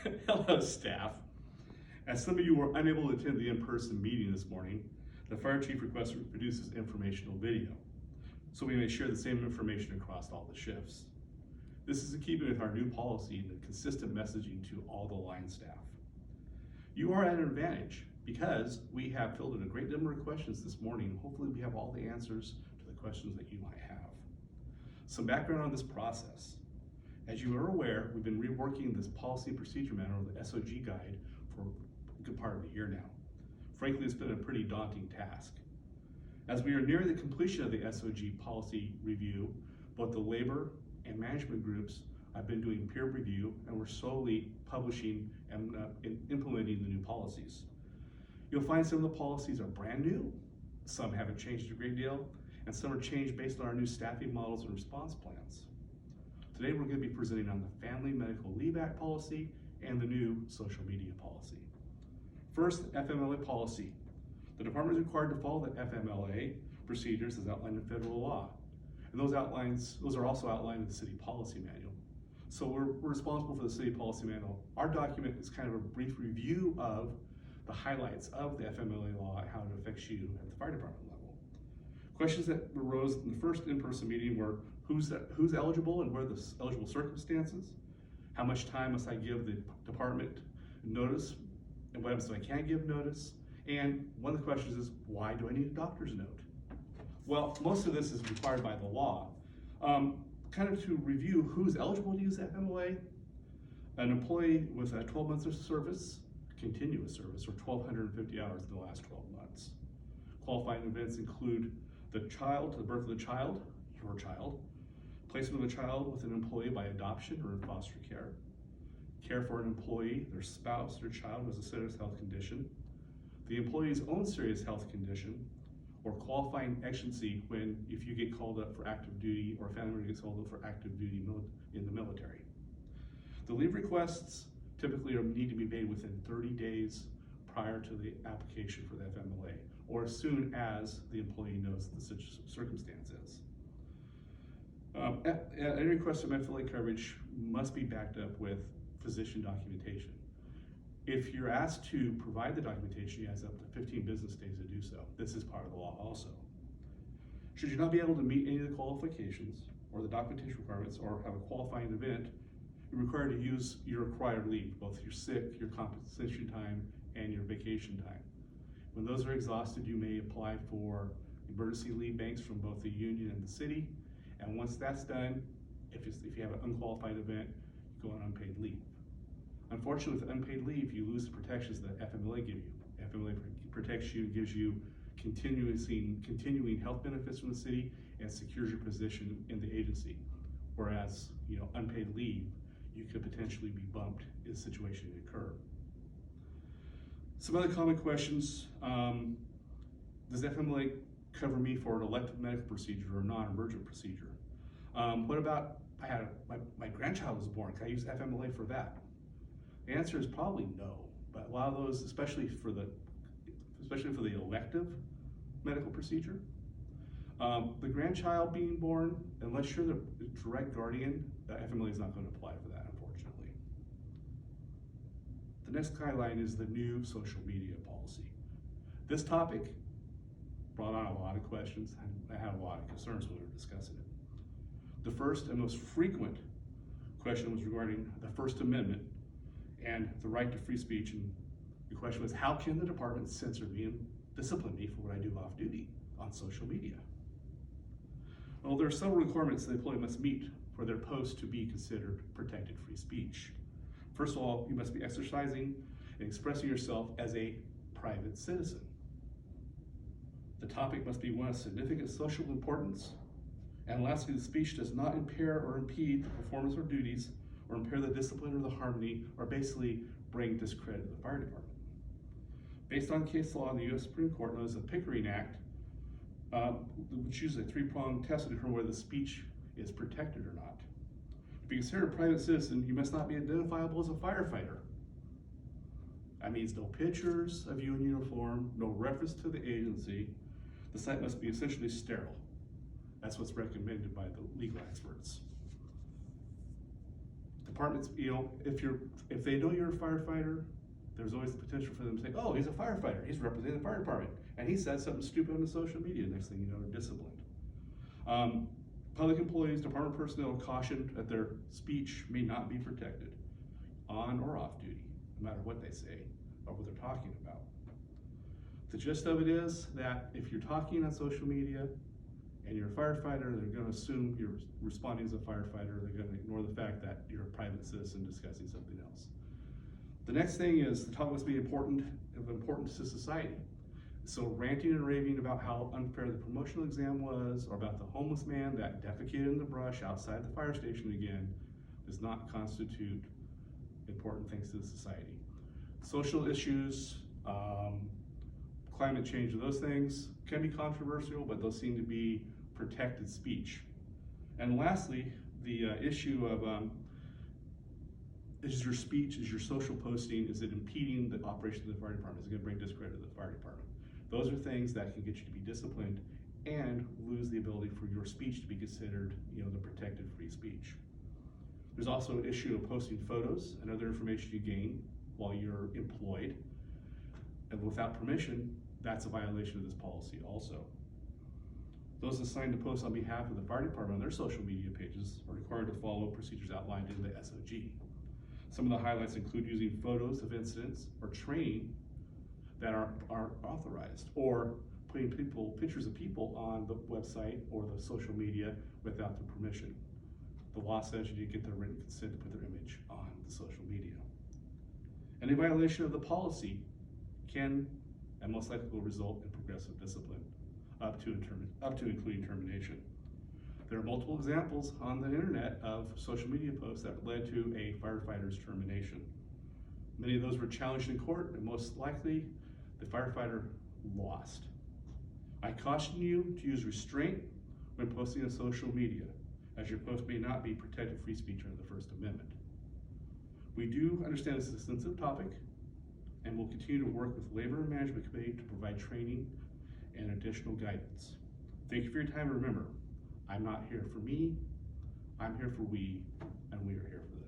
Hello, staff. As some of you were unable to attend the in-person meeting this morning, the fire chief requested to produce this informational video, so we may share the same information across all the shifts. This is in keeping with our new policy and the consistent messaging to all the line staff. You are at an advantage because we have filled in a great number of questions this morning. Hopefully we have all the answers to the questions that you might have. Some background on this process. As you are aware, we've been reworking this policy and procedure manual, the SOG guide, for a good part of a year now. Frankly, it's been a pretty daunting task. As we are nearing the completion of the SOG policy review, both the labor and management groups have been doing peer review, and we're slowly publishing and implementing the new policies. You'll find some of the policies are brand new, some haven't changed a great deal, and some are changed based on our new staffing models and response plans. Today we're going to be presenting on the Family Medical Leave Act policy and the new social media policy. First, the FMLA policy. The department is required to follow the FMLA procedures as outlined in federal law. And those are also outlined in the city policy manual. So we're responsible for the city policy manual. Our document is kind of a brief review of the highlights of the FMLA law and how it affects you at the fire department level. Questions that arose in the first in-person meeting were who's eligible and what are the eligible circumstances? How much time must I give the department notice? And what happens if I can't give notice? And one of the questions is, why do I need a doctor's note? Well, most of this is required by the law. Kind of to review who's eligible to use FMLA, an employee with 12 months of service, continuous service, or 1,250 hours in the last 12 months. Qualifying events include the birth of the child, your child, placement of a child with an employee by adoption or in foster care for an employee, their spouse, their child who has a serious health condition, the employee's own serious health condition, or qualifying exigency if you get called up for active duty or a family member gets called up for active duty in the military. The leave requests typically need to be made within 30 days prior to the application for the FMLA, or as soon as the employee knows the circumstance is. Any request of FMLA coverage must be backed up with physician documentation. If you're asked to provide the documentation, you have up to 15 business days to do so. This is part of the law also. Should you not be able to meet any of the qualifications or the documentation requirements or have a qualifying event, you're required to use your required leave, both your sick, your compensation time, and your vacation time. When those are exhausted, you may apply for emergency leave banks from both the union and the city. And once that's done, if you have an unqualified event, you go on unpaid leave. Unfortunately, with unpaid leave, you lose the protections that FMLA give you. FMLA protects you, gives you continuing health benefits from the city, and secures your position in the agency. Whereas, unpaid leave, you could potentially be bumped if a situation occur. Some other common questions: does FMLA cover me for an elective medical procedure or a non-emergent procedure? What about my grandchild was born? Can I use FMLA for that? The answer is probably no, but a lot of those, especially for the elective medical procedure, the grandchild being born, unless you're the direct guardian, the FMLA is not going to apply for that, unfortunately. The next guideline is the new social media policy. This topic brought on a lot of questions, and I had a lot of concerns when we were discussing it. The first and most frequent question was regarding the First Amendment and the right to free speech, and the question was, how can the department censor me and discipline me for what I do off duty on social media? Well, there are several requirements the employee must meet for their post to be considered protected free speech. First of all, you must be exercising and expressing yourself as a private citizen. The topic must be one of significant social importance. And lastly, the speech does not impair or impede the performance or duties, or impair the discipline or the harmony, or basically bring discredit to the fire department. Based on case law in the U.S. Supreme Court, known as the Pickering Act, which uses a three-pronged test to determine whether the speech is protected or not. To be considered a private citizen, you must not be identifiable as a firefighter. That means no pictures of you in uniform, no reference to the agency. The site must be essentially sterile. That's what's recommended by the legal experts. Departments, if they know you're a firefighter, there's always the potential for them to say, oh, he's a firefighter, he's representing the fire department, and he said something stupid on the social media. Next thing you know, they're disciplined. Public employees, department personnel cautioned that their speech may not be protected on or off duty, no matter what they say or what they're talking about. The gist of it is that if you're talking on social media and you're a firefighter, they're going to assume you're responding as a firefighter. They're going to ignore the fact that you're a private citizen discussing something else. The next thing is the talk must be of importance to society. So ranting and raving about how unfair the promotional exam was, or about the homeless man that defecated in the brush outside the fire station again, does not constitute important things to the society. Social issues, climate change, those things can be controversial, but those seem to be protected speech. And lastly, the issue of is your speech, is your social posting, is it impeding the operation of the fire department? Is it going to bring discredit to the fire department? Those are things that can get you to be disciplined and lose the ability for your speech to be considered, the protected free speech. There's also an issue of posting photos and other information you gain while you're employed, and without permission, that's a violation of this policy also. Those assigned to post on behalf of the fire department on their social media pages are required to follow procedures outlined in the SOG. Some of the highlights include using photos of incidents or training that are authorized, or putting pictures of people on the website or the social media without their permission. The law says you need to get their written consent to put their image on the social media. Any violation of the policy can and most likely will result in progressive discipline, up to including termination. There are multiple examples on the internet of social media posts that led to a firefighter's termination. Many of those were challenged in court, and most likely the firefighter lost. I caution you to use restraint when posting on social media, as your post may not be protected free speech under the First Amendment. We do understand this is a sensitive topic, and we'll continue to work with Labor and Management Committee to provide training and additional guidance. Thank you for your time. Remember, I'm not here for me, I'm here for we, and we are here for the